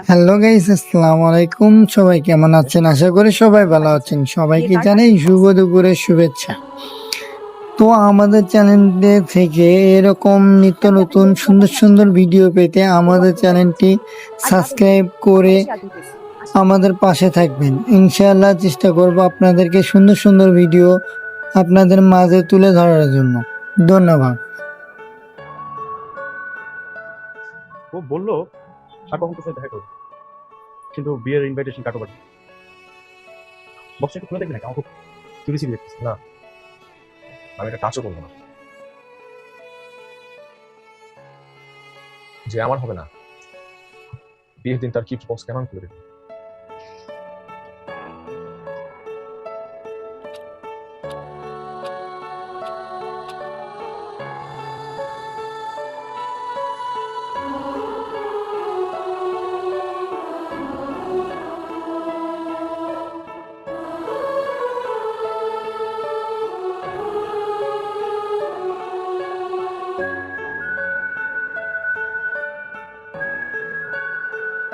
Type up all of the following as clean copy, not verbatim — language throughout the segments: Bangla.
হ্যালো গাইস, আসসালামু আলাইকুম। সবাই কেমন আছেন? আশা করি সবাই ভালো আছেন। সবাইকে জানাই শুভ দুপুরের শুভেচ্ছা। তো আমাদের চ্যানেলে থেকে এরকম নিত্য নতুন সুন্দর সুন্দর ভিডিও পেতে আমাদের চ্যানেলটি সাবস্ক্রাইব করে আমাদের পাশে থাকবেন। ইনশাআল্লাহ চেষ্টা করব আপনাদেরকে সুন্দর সুন্দর ভিডিও আপনাদের মাঝে তুলে ধরার জন্য। ধন্যবাদ। ও বললো সাকো আমাকে সাথে দেখা করবে, কিন্তু বিয়ের ইনভাইটেশন কাটো পাঠাবে। বক্সটা একটু খুলে দেখবি নাকি? আমার খুব কিউরিয়াসিটি দেখতেছি। না, আমি এটা টাচও করবো না। যে আমার হবে না, বিয়ের দিন তার গিফট বক্স কেমন খুলে দেখবো?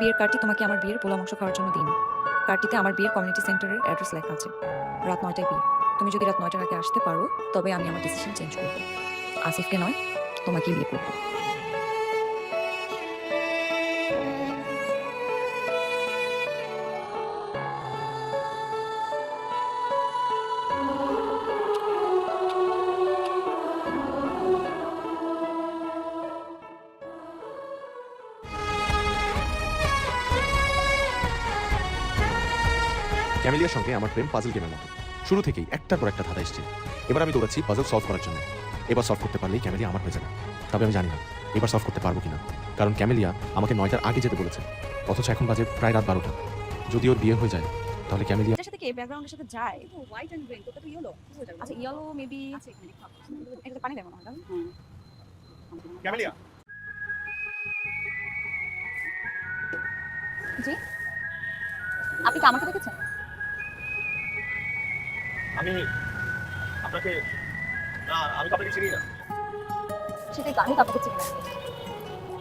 বিয়ের কার্ডটি তোমাকে আমার বিয়ের পোলা মাংস খাওয়ার জন্য দিন। কার্ডটিতে আমার বিয়ের কমিউনিটি সেন্টারের অ্যাড্রেস লেখা আছে। রাত 9টায় বিয়ে। তুমি যদি রাত 9টার আগে আসতে পারো তবে আমি আমার ডিসিশন চেঞ্জ করব। আসিফকে নয়, তোমাকেই বিয়ে করবো। ক্যামেলিয়ার সঙ্গে আমার প্রেম পাজল গেমের মতো, শুরু থেকেই একটার পর একটা ধাঁধা এসছে। এবার আমি দৌড়াচ্ছি পাজল সলভ করার জন্য। এবার সলভ করতে পারলেই ক্যামেলিয়া আমার হয়ে যাবে। তবে আমি জানি না এবার সলভ করতে পারবো কিনা, কারণ ক্যামেলিয়া আমাকে 9টার আগে যেতে বলেছে, অথচ এখন বাজে প্রায় রাত 12টা। যদি ওর বিয়ে হয়ে যায় তাহলে ক্যামেলিয়া এটার সাথে কি ব্যাকগ্রাউন্ডের সাথে যায়? হোয়াইট এন্ড গ্রিন, তোটা তো ইয়েলো। আচ্ছা, ইয়েলো মেবি। এটা পানি দেবো না। ক্যামেলিয়া, জি, আপনি কি আমাকে দেখেছেন? আমি আপনাকে আমি তো আপনাকে চিনি না। সেটাই তো, আমি তো আপনাকে চিনি না।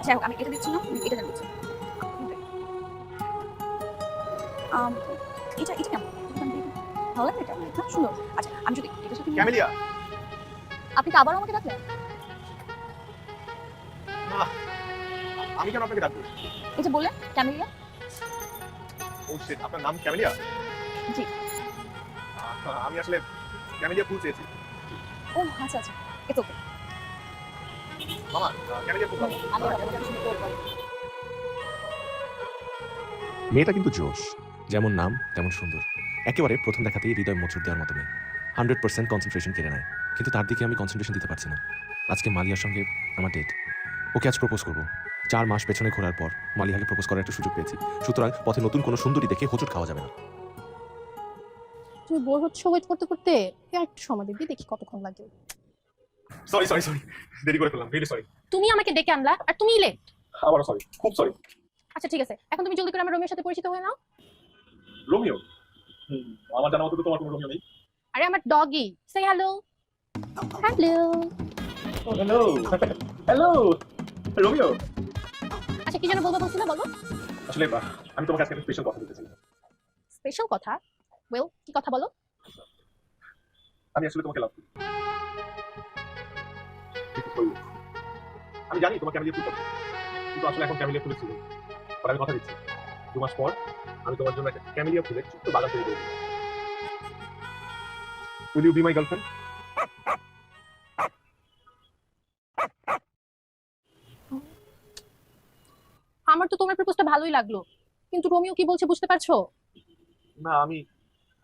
যাই হোক, আমি এটা দিচ্ছি না, এটা দিচ্ছি। এটা এটা কেমন? ভালো লাগে এটা? হ্যাঁ, সুন্দর। আচ্ছা, আমি যদি এটার সাথে ক্যামেলিয়া, আপনি কি আবার আমাকে ডাকলেন? আমি কেন আপনাকে ডাকবো? এই যে বললেন ক্যামেলিয়া। ও শিট, আপনার নাম ক্যামেলিয়া? জি। আমি আসলে ক্যামেলিয়া ফুল চেয়েছি। ও আচ্ছা আচ্ছা, এটা ওকে। মামা, ক্যামেলিয়া ফুল। মেয়েটা কিন্তু জোশ, যেমন নাম তেমন সুন্দর। একেবারে প্রথম দেখাতেই হৃদয় মোচড় দেওয়ার মতো মেয়ে। 100% কনসেন্ট্রেশন কেড়ে নেয়, কিন্তু তার দিকে আমি কনসেন্ট্রেশন দিতে পারছি না। আজকে মালিয়ার সঙ্গে আমার ডেট। ওকে আজ প্রপোজ করবো। 4 মাস পেছনে ঘোরার পর মালিয়াকে প্রপোজ করার একটা সুযোগ পেয়েছি। সুতরাং পথে নতুন কোনো সুন্দরী দেখে হোঁচট খাওয়া যাবে না। তুমি বোর হচ্ছে ওয়েট করতে করতে? একটু সময় দিবি, দেখি কতক্ষণ লাগে। সরি সরি সরি, দেরি করে ফেললাম, রিয়েলি সরি। তুমি আমাকে ডেকে আনলা আর তুমি লেট। আবারও সরি, খুব সরি। আচ্ছা ঠিক আছে, এখন তুমি জলদি করে আমার রোমিওর সাথে পরিচিত হয়ে নাও। রোমিও? আমার জানা মতো তো তোমার কোনো রোমিও নেই। আরে আমার ডগি, সে hello. Hello. Hello hello Romeo. আচ্ছা, কি যেন বলবো বলছিলে, বলো। আসলে আমি তোমাকে আজকে একটা স্পেশাল কথা বলতে চাই। স্পেশাল কথা? ওয়েল, কি কথা বলো। আমি আসলে তোমাকে লাভ করি। আমি জানি তোমার ক্যামেলিয়া ফুল পছন্দ, কিন্তু আসলে এখন ক্যামেলিয়া ফুল ছিল। আর আমি কথা দিচ্ছি, 2 মাস পর আমি তোমার জন্য একটা ক্যামেলিয়া ফুলের ছোট্ট বাগান তৈরি করবো। Will you be my girlfriend? আমার তো তোমার প্রপোজটা ভালোই লাগলো, কিন্তু রোমিও কি বলছে বুঝতে পারছো? না, আমি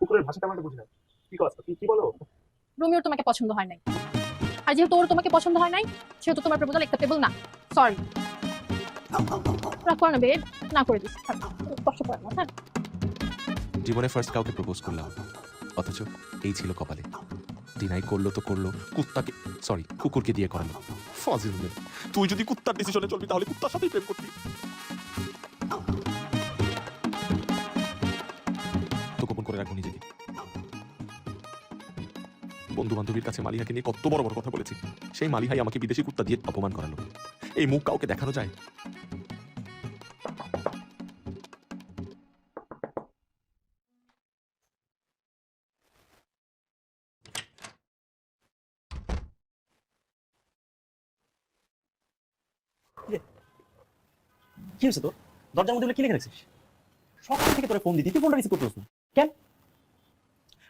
কুকুরের ভাষা তেমন একটা বুঝি না। কি কথা, কি বলো? রোমিওর তোমাকে পছন্দ হয় নাই, আর যেহেতু ওর তোমাকে পছন্দ হয় নাই সেহেতু তোমার প্রপোজাল অ্যাকসেপ্টেবল না। সরি। রাগ করো না বেড, না করে দিস, কষ্ট করে না। হ্যাঁ, জীবনে ফার্স্ট কাউকে প্রপোজ করলাম, অথচ এই ছিল কপালে। ডিনাই করলো তো করলো, কুকুরকে দিয়ে করালো। ফাজিল মেয়ে, তুই যদি কুত্তার ডিসিশনে চলবি তাহলে কুত্তার সাথেই প্রেম করবি। তো গোপন করে রাখবো নিজেকে। বন্ধু বান্ধবীর কাছে মালিহাকে নিয়ে কত বড় বড় কথা বলেছি, সেই মালিহাই আমাকে বিদেশি কুত্তা দিয়ে অপমান করালো। এই মুখ কাউকে দেখানো যায়? কি হয়েছে তোর? দরজার মধ্যে কি লিখে রাখছিস? সকাল থেকে তোরে ফোন দিতি, তুই ফোনটা রিসিভ করতেছিস না কেন?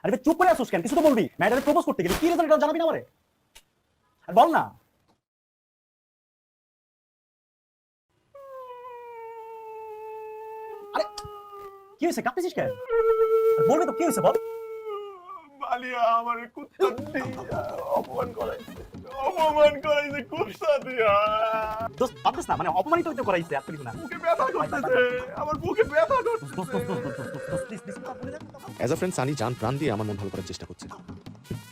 আরে ভাই চুপ করে আসছিস কেন? কিছু তো বলবি। ম্যাডামে প্রপোজ করতে গেলি কি রেজাল্ট জানাবি না আমারে? আর বল না। আরে কি হয়েছে? কাঁপতেছিস কেন? আর বলবি তো কি হয়েছে বল। মালিয়া আমার কুত্তা দিয়া অপমান করাইছে কুত্তা দিয়া। দোস্ত ভাবতেছ না, মানে অপমানিত হইতে করাইছে আর কিছু না। বুকে ব্যথা করতেছে, আমার বুকে ব্যথা করতেছে। দোস্ত প্লিজ প্লিজ বলে দে। অ্যাজ আ ফ্রেন্ড সানি জান প্রাণ দিয়ে আমার মন ভালো করার চেষ্টা করছে,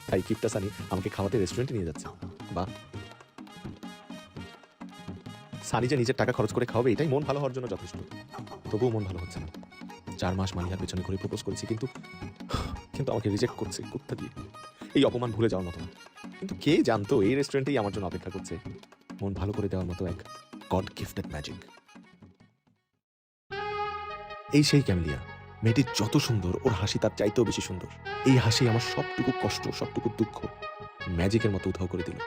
তাই কিপটা সানি আমাকে খাওয়াতে রেস্টুরেন্টে নিয়ে যাচ্ছে। বা সানি যে নিজের টাকা খরচ করে খাওয়াবে এটাই মন ভালো হওয়ার জন্য যথেষ্ট। তবুও মন ভালো হচ্ছে না। 4 মাস মালিয়ার পেছনে করে প্রপোজ করেছি, কিন্তু আমাকে রিজেক্ট করছে কুত্তা দিয়ে। এই অপমান ভুলে যাওয়ার মতো না। কিন্তু কে জানতো এই রেস্টুরেন্টেই আমার জন্য অপেক্ষা করছে মন ভালো করে দেওয়ার মতো এক গড গিফটেড ম্যাজিক। এই সেই ক্যামেলিয়া, মেয়েটি যত সুন্দর ওর হাসি তার চাইতেও বেশি সুন্দর। এই হাসি আমার সবটুকু কষ্ট, সবটুকু দুঃখ ম্যাজিকের মতো উধাও করে দিল।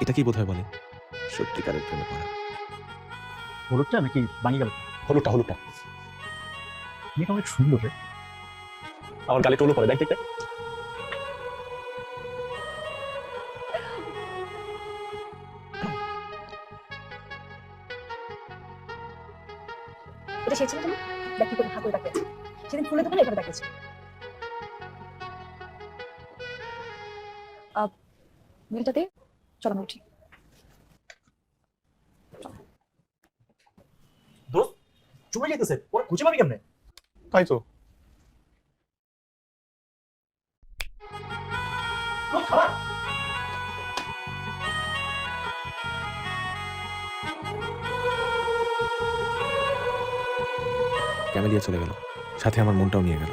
এটাকেই বোধহয় বলে সত্যিকারের প্রেমে পড়া। হলুদটা নাকি ভাঙি গেল? হলুদটা হলুদটা মেয়েটা অনেক সুন্দর রে। আমার গালে টোলো পড়ে, দেখ দেখ দেখ। এটা সে ছিল না, দেখ কি করে হাত করে তাকিয়েছে। সেদিন খুলে দোকানে এভাবে তাকিয়েছে। বিলটাতে চলো আমরা উঠি। দোস্ত চলে যেতেছে, ওরা খুঁজে পাবি কেমনে? তাই তো। খাবার ক্যামেলিয়া চলে গেল, সাথে আমার মনটাও নিয়ে গেল।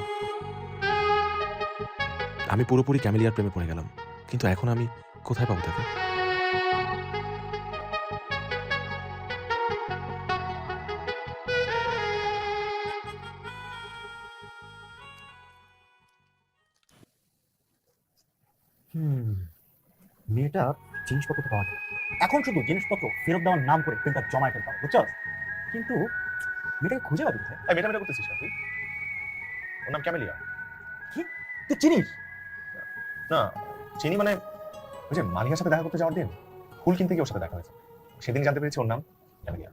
আমি পুরোপুরি ক্যামেলিয়ার প্রেমে পড়ে গেলাম, কিন্তু এখন আমি কোথায় পাবো তাকে? মেয়েটা জিনিসপত্র তো পাওয়া যায়, এখন শুধু জিনিসপত্র ফেরত দেওয়ার নাম করে প্রেমটা জমায় ফেলতে হবে, বুঝছো? কিন্তু মেয়েটাকে খুঁজে পাবি কোথায়? এই মেটা মেটা করতেছিস না তুই? ওর নাম ক্যামেলিয়া। কি তুই চিনিস? না চিনি মানে, ওই যে মালিয়ার সাথে দেখা করতে যাওয়ার দিন ফুল কিনতে গিয়ে ওর সাথে দেখা হয়েছে, সেদিন জানতে পেরেছি ওর নাম ক্যামেলিয়া।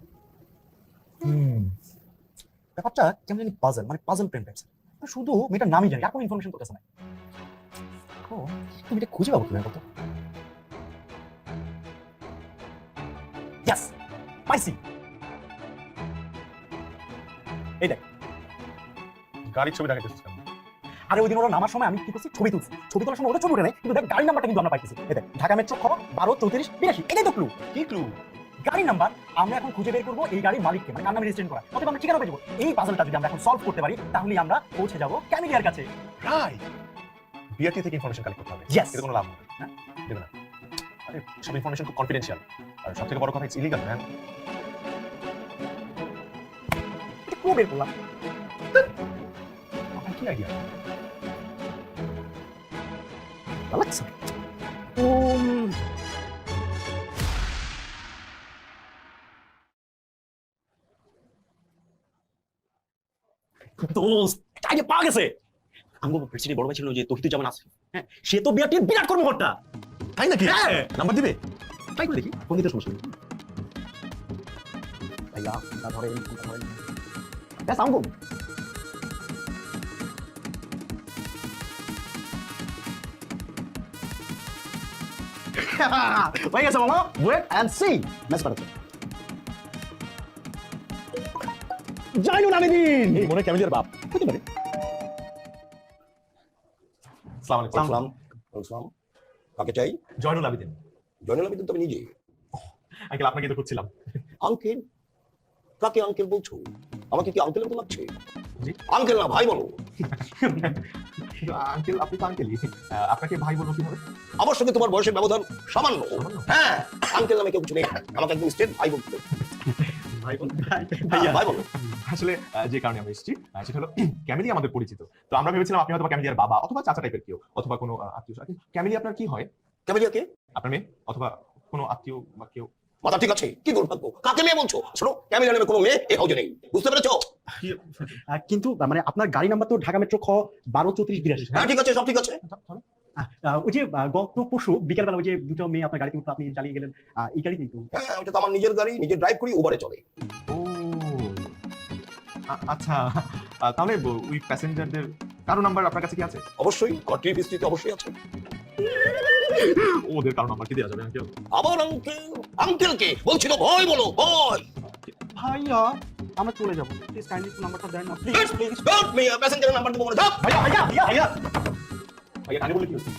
ব্যাপারটা কেমন জানি পাজল, মানে পাজল প্রেম টাইপস। শুধু মেয়েটার নামই জানি, আর কোনো ইনফরমেশন তোর কাছে নাই। তুমি এটা খুঁজে পাবো তুমি কত? ইয়েস, পাইছি। এই দেখ, গাড়ির ছবি দেখাইতেছিস কেন? আরে ওই দিন ওরা নামার সময় আমি কি করছি, ছবি তুলছি। ছবি তোলার সময় ওরা ছবি উঠে নেই, কিন্তু দেখ গাড়ির নাম্বারটা কিন্তু আমরা পাইতেছি। এই দেখ, ঢাকা মেট্রো খ 123482, এটাই তো ক্লু। কি ক্লু? গাড়ির নাম্বার। আমরা এখন খুঁজে বের করবো এই গাড়ির মালিককে, মানে কার নামে রেজিস্ট্রেশন করা। অথবা আমরা ঠিকানা পেয়ে যাবো। এই পাজলটা যদি আমরা এখন সলভ করতে পারি, তাহলেই আমরা পৌঁছে যাবো ক্যামেলিয়ার কাছে। রাইট, বিআরটি থেকে ইনফরমেশন কালেক্ট করতে হবে। Yes. এতে কোনো লাভ হবে না, দেবে না। আরে সব ইনফরমেশন খুব কনফিডেন্সিয়াল, আর সবথেকে বড় কথা ইটস ইলিগাল ম্যান। এটা ক্লু বের করলাম। আপনার কি আইডিয়া? ভালো লাগছে। দোস্ত আগে পাওয়া গেছে। আমগো প্রেসিডেন্ট বড় ভাই ছিল যে তহিদুজ্জামান আসিফ, হ্যাঁ সে তো বিআরটির বিরাট কর্মকর্তা। তাই নাকি? হ্যাঁ। নাম্বার দিবে? তাই করে দেখি, ফোন দিতে সমস্যা নেই। ভাইয়া ফোনটা ধরেন, ফোনটা ধরেন। ব্যাস আমগো। হয়ে গেছে মামা, ওয়েট অ্যান্ড সি। ম্যাচ পাঠাচ্ছে জয়নুল আবেদিন। এই মনে ক্যামেলিয়ার বাপ। হতে পারে। আসসালামু আলাইকুম। আসসালাম। আসসালাম। কাকে চাই? জয়নুল আবেদিন। জয়নুল আবেদিন তো আমি নিজে। আঙ্কেল আপনাকে তো খুঁজছিলাম। আঙ্কেল? কাকে আঙ্কেল বলছো? আমাকে কি আঙ্কেলের মতো লাগছে? জি। আঙ্কেল না, ভাই বলো। আঙ্কেল আপনি তো আঙ্কেলই, আপনাকে ভাই বলবো কিভাবে? আমার সঙ্গে তোমার বয়সের ব্যবধান সামান্য। সামান্য? হ্যাঁ, আঙ্কেল নামে কেউ কিছু নেই, আমাকে একদম স্ট্রেট ভাই বলতে। ভাই বলতে ভাইয়া, ভাই বলো। আসলে যে কারণে আমরা এসেছি সেটা হলো ক্যামেলিয়া আমাদের পরিচিত। তো আমরা ভেবেছিলাম আপনি হয়তো ক্যামেলিয়ার বাবা অথবা চাচা টাইপের কেউ, অথবা কোনো আত্মীয়। ক্যামেলিয়া আপনার কি হয়? ক্যামেলিয়া কে? আপনার মেয়ে অথবা কোনো আত্মীয় বা কেউ? মাথা ঠিক আছে? কি দুর্ভাগ্য, কাকে মেয়ে বলছো? শোনো, ক্যামিলা নামে কোনো মেয়ে এই হাউজে নেই, বুঝতে পেরেছো? কিন্তু মানে আপনার গাড়ি নাম্বার তো ঢাকা মেট্রো খ 123482। হ্যাঁ ঠিক আছে, সব ঠিক আছে। ওই যে গত পরশু বিকেলবেলা ওই যে দুটো মেয়ে আপনার গাড়িতে উঠলো, আপনি চালিয়ে গেলেন, এই গাড়ি কিন্তু। হ্যাঁ, ওটা তো আমার নিজের গাড়ি, নিজে ড্রাইভ করি, উবারে চলে। ও আচ্ছা, তাহলে ওই প্যাসেঞ্জারদের কারো নাম্বার আপনার কাছে কি আছে? অবশ্যই, আমার ট্রিপ হিস্ট্রিতে অবশ্যই আছে। ওদের কারো নাম্বার কি দেওয়া যাবে? আবার আঙ্কেল, আঙ্কেলকে বলছি তো, ভয় বলো, ভয়। ভাইয়া আমরা চলে যাবো, প্লিজ কাইন্ডলি নাম্বারটা দেন না প্লিজ প্লিজ। ডোন্ট মি প্যাসেঞ্জারের নাম্বার দেবো, মানে দাও। ভাইয়া ভাইয়া ভাইয়া ভাইয়া ভাইয়া কানে বলে কি হচ্ছে?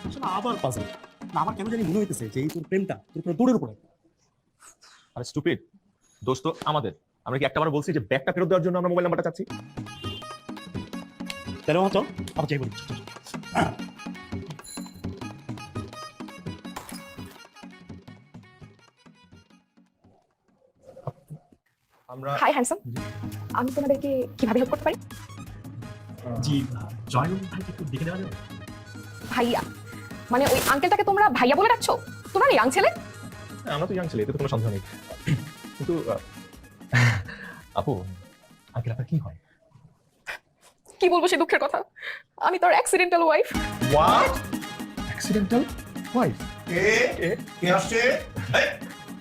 আসলে আবার পাজল না, আমার কেন জানি মনে হইতেছে যে এই তোর প্রেমটা তোর পুরো দৌড়ের উপরে। আরে স্টুপিড, দোষ তো আমাদের। আমরা কি একটাবার বলছি যে ব্যাগটা ফেরত দেওয়ার জন্য আমরা মোবাইল নাম্বারটা চাচ্ছি? তাহলে আমার চল আবার যাই বলি। আমরা হাই হ্যান্ডসাম, আমি তোমাদেরকে কিভাবে হেল্প করতে পারি? জি জয়নুল ভাইকে একটু দেখে নেওয়া যাবে? ভাইয়া মানে ওই আঙ্কেলটাকে তোমরা ভাইয়া বলে ডাকছো? তোমরা ইয়াং ছেলে। আমরা তো ইয়াং ছেলে, এতে তো কোনো সন্দেহ নেই। কিন্তু আপু, আঙ্কেল আপনার কি হয়? কি বলবো সেই দুঃখের কথা, আমি তোর accidental wife. What? Accidental wife? কে আসছে? এই,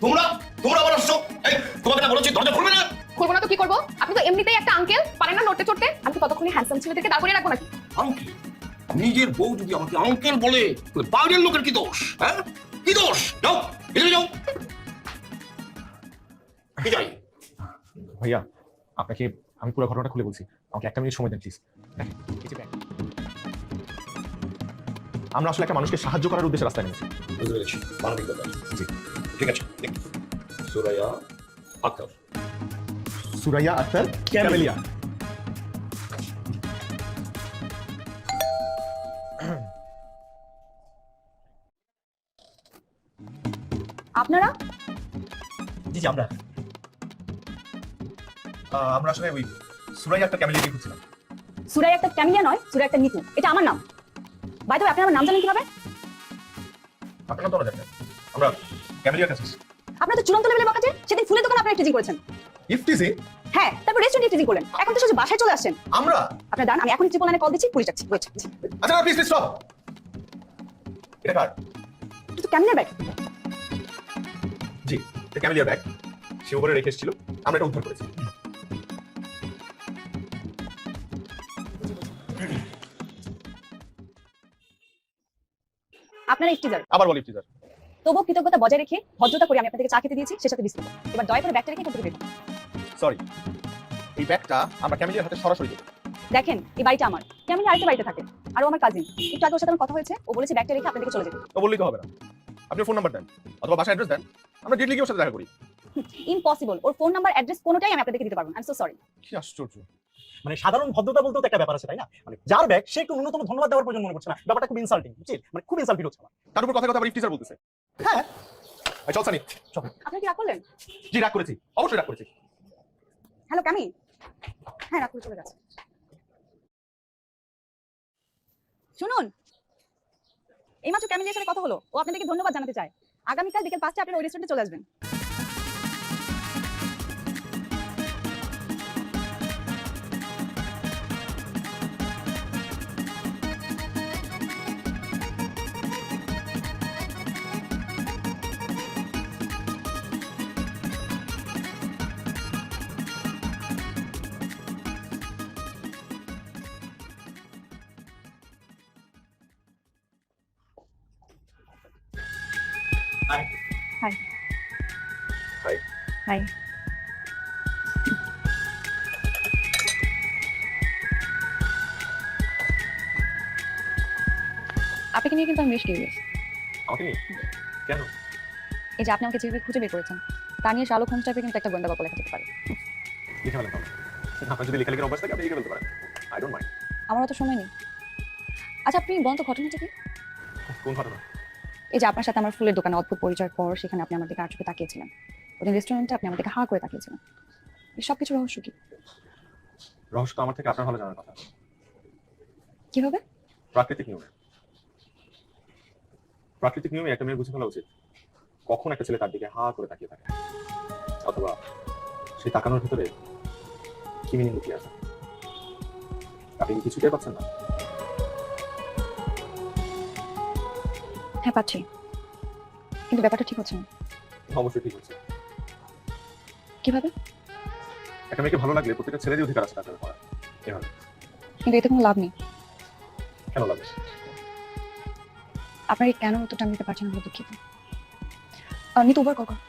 তোমরা তোমরা আবার আসছো? এই, তোমাকে না বলেছি দরজা খুলবে না? খুলবো না তো কি করবো? আপনি তো এমনিতেই একটা আঙ্কেল, পারেন না নড়তে চড়তে। আমি কি ততক্ষণে হ্যান্ডসাম ছেলেদেরকে দাঁড় করিয়ে রাখবো নাকি? আঙ্কেল, নিজের বউ যদি আমাকে আঙ্কেল বলে, তাহলে বাইরের লোকের কি দোষ? হ্যাঁ, কি দোষ? যাও, এদিকে যাও। কি যাই? ভাইয়া, আপনাকে আমি পুরো ঘটনাটা খুলে বলছি, আমাকে একটা মিনিট সময় দেন প্লিজ। আমরা আসলে একটা মানুষকে সাহায্য করার উদ্দেশ্যে রাস্তায় নেমেছি। বুঝতে পেরেছি, মানবিকতা। জি। ঠিক আছে, সুরাইয়া আক্তার। সুরাইয়া আক্তার ক্যামেলিয়া। আপনারা? জি জি, আমরা আসলে ওই সুরাইয়া আক্তার ক্যামেলিয়াকে খুঁজছিলাম। সুরাই একটা ক্যামিলিয়া নয়, সুরাই একটা নিতু, এটা আমার নাম। বাই দ্য ওয়ে, আপনি আমার নাম জানেন কিভাবে? আপনারা তো জানেন আমরা ক্যামেলিয়ার কাছে। আপনার তো চূড়ান্ত লেভেলের বকা যে সেদিন ফুলের দোকানে আপনারা টিজিং করেছেন। ইফটিজি? হ্যাঁ, তারপর রেস্টুরেন্টে টিজিং করলেন, এখন তো শুধু বাসায় চলে আসছেন। আমরা? আপনার দাঁড়ান, আমি এখনই ট্রিপল লাইনে কল দিচ্ছি, পুলিশ যাচ্ছি। ওয়েট। আচ্ছা প্লিজ প্লিজ স্টপ। এটা কার? কিন্তু ক্যামিলিয়ার ব্যাগ। জি, এটা ক্যামেলিয়ার ব্যাগ। সে উপরে রেখে এসেছিল, আমরা এটা উদ্ধার করেছি। আপনারা ইফতিজার, আবার বলি ইফতিজার। তবুও কৃতজ্ঞতা বজায় রেখে ভদ্রতা করে আমি আপনাদেরকে চা খেতে দিয়েছি, সে সাথে বিস্কুট। এবার দয়া করে ব্যাগটা রেখে এখান থেকে বের হন। সরি, এই ব্যাগটা আমরা ক্যামেলিয়ার হাতে সরাসরি দেব। দেখেন, এই বাড়িটা আমার, ক্যামিলিয়া আরেকটা বাড়িতে থাকে, আর ও আমার কাজিন। একটু আগে ওর সাথে আমার কথা হয়েছে, ও বলেছে ব্যাগটা রেখে আপনাদেরকে চলে যেতে। তো বললেই তো হবে না, আপনি ফোন নাম্বার দেন অথবা বাসা অ্যাড্রেস দেন, আমরা ডিরেক্টলি গিয়ে ওর সাথে দেখা করি। ইম্পসিবল, ওর ফোন নাম্বার অ্যাড্রেস কোনোটাই আমি আপনাদেরকে দিতে পারবো না। I am so sorry. কি আশ্চর্য। মানে সাধারণ ভদ্রতা বলতেও তো একটা ব্যাপার আছে তাই না? মানে যার ব্যাগ সে একটু ন্যূনতম ধন্যবাদ দেওয়ার প্রয়োজন মনে করছে না, ব্যাপারটা খুব ইনসাল্টিং, বুঝছিস? মানে খুব ইনসাল্ট ফিল হচ্ছে আমার। তার উপর কথা কথা আবার ইফতিজার বলতেছে। হ্যাঁ এই চল সানি, চল। আপনি কি রাগ করলেন? জি রাগ করেছি, অবশ্যই রাগ করেছি। হ্যালো ক্যামি। হ্যাঁ, রাগ করে চলে গেছে। শুনুন, এইমাত্র ক্যামিলিয়ার সাথে কথা হলো, ও আপনাদেরকে ধন্যবাদ জানাতে চায়। আগামীকাল বিকেল 5টায় আপনারা ওই রেস্টুরেন্টে চলে আসবেন। হাই। হাই। হাই। হাই। আপনাকে নিয়ে কিন্তু আমি বেশ কিউরিয়াস। আমাকে নিয়ে? কেন? এই যে আপনি আমাকে যেভাবে খুঁজে বের করেছেন, তা নিয়ে শার্লক হোমস টাইপের কিন্তু একটা গোয়েন্দা গল্প লেখা যেতে পারে। লিখে ফেলেন তাহলে। আপনার যদি লেখালেখির অভ্যাস থাকে আপনি লিখে ফেলতে পারেন, আই ডোন্ট মাইন্ড। আমার অত সময় নেই। আচ্ছা, আপনি বলেন তো ঘটনাটা কি? কোন ঘটনা? এই যে আপনার সাথে আমার ফুলের দোকানে অদ্ভুত পরিচয়ের পর সেখানে আপনি আমার দিকে আর চোখে তাকিয়েছিলেন, ওই রেস্টুরেন্টে আপনি আমার দিকে হা করে তাকিয়েছিলেন, এই সব কিছু রহস্য কি? রহস্য তো আমার থেকে আপনার ভালো জানার কথা। কিভাবে? প্রাকৃতিক নিয়মে একটা মেয়ে বুঝে ফেলা উচিত কখন একটা ছেলে তার দিকে হা করে তাকিয়ে থাকে, অথবা সেই তাকানোর ভিতরে কি মিনিং লুকিয়ে আছে। আপনি কি কিছু টের পাচ্ছেন না? হ্যাঁ পাচ্ছি, কিন্তু ব্যাপারটা ঠিক হচ্ছে না। অবশ্যই ঠিক হচ্ছে। কিভাবে? একটা মেয়েকে ভালো লাগলে প্রত্যেকটা ছেলেরই অধিকার আছে তাকে করার, এভাবে। কিন্তু এতে কোনো লাভ নেই। কেন লাগে? আপনাকে কেন উত্তরটা আমি দিতে পারছি না বলে দুঃখিত। নিতে ওভার কল কর।